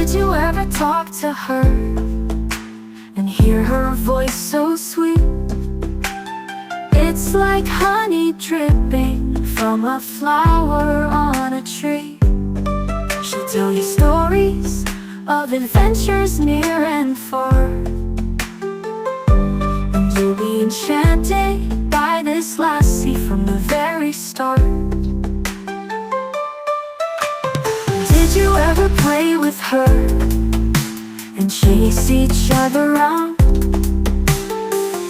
Did you ever talk to her and hear her voice so sweet? It's like honey dripping from a flower on a tree. She'll tell you stories of adventures near and far, and you'll be enchanted by this lassie from the very start. Did you ever play with her and chase each other around,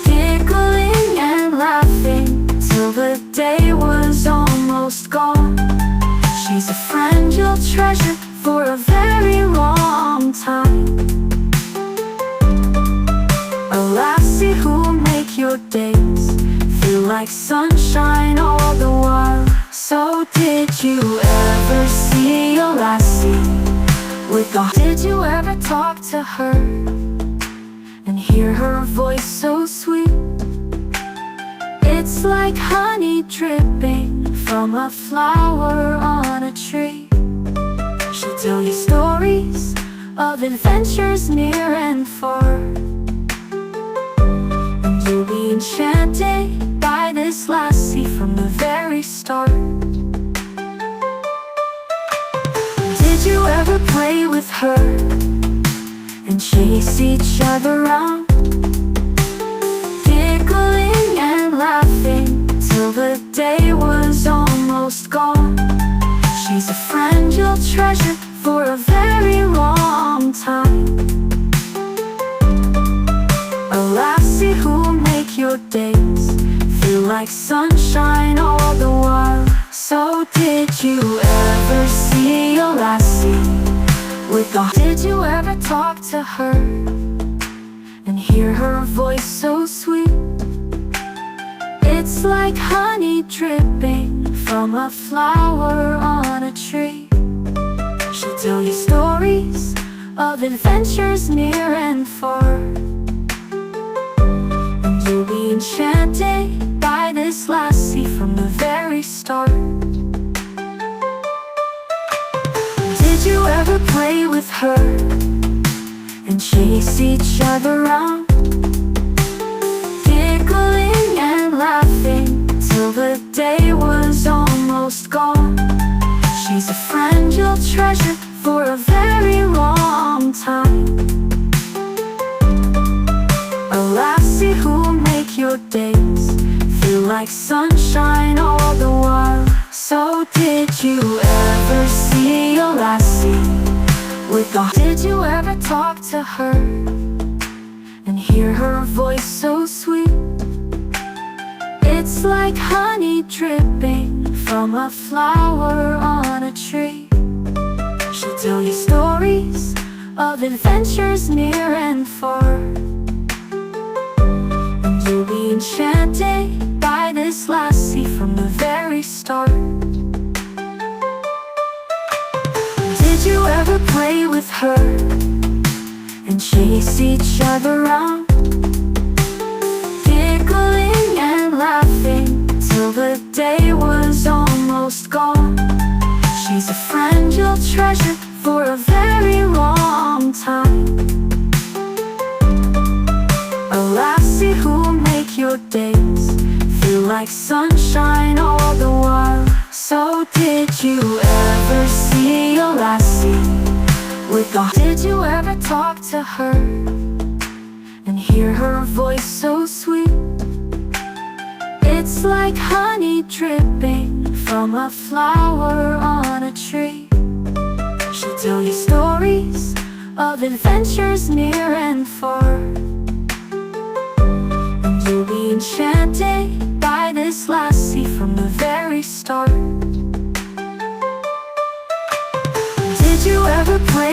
giggling and laughing till the day was almost gone? She's a friend you'll treasure for a very long time, a lassie who'll make your days feel like sunshine all the while. So did you ever see a lassie with a... Did you ever talk to her and hear her voice so sweet? It's like honey dripping from a flower on a tree. She'll tell you stories of adventures near and far, and you'll be enchanted by this lassie from the very start. Did you ever play with her and chase each other around, giggling and laughing till the day was almost gone? She's a friend you'll treasure for a very long time, a lassie who'll make your days feel like sunshine all the while. So did you ever see a lassie with a... Did you ever talk to her and hear her voice so sweet? It's like honey dripping from a flower on a tree. She'll tell you stories of adventures near and far, and you'll be enchanted by this lassie from the very start. Did you ever play with her and chase each other around, giggling and laughing till the day was almost gone? She's a friend you'll treasure for a very long time, a lassie who'll make your days feel like sunshine all the while. So did you ever see a lassie with a... Did you ever talk to her and hear her voice so sweet? It's like honey dripping from a flower on a tree. She'll tell you stories of adventures near and far, and you'll be enchanted by this lassie from the very start. Did you ever play with her and chase each other around, giggling and laughing till the day was almost gone? She's a friend you'll treasure for a very long time, a lassie who'll make your days feel like sunshine all the while. So did you ever see a lassie with a... Did you ever talk to her and hear her voice so sweet? It's like honey dripping from a flower on a tree. She'll tell you stories of adventures near and far, and you'll be enchanted by this lassie from the very start.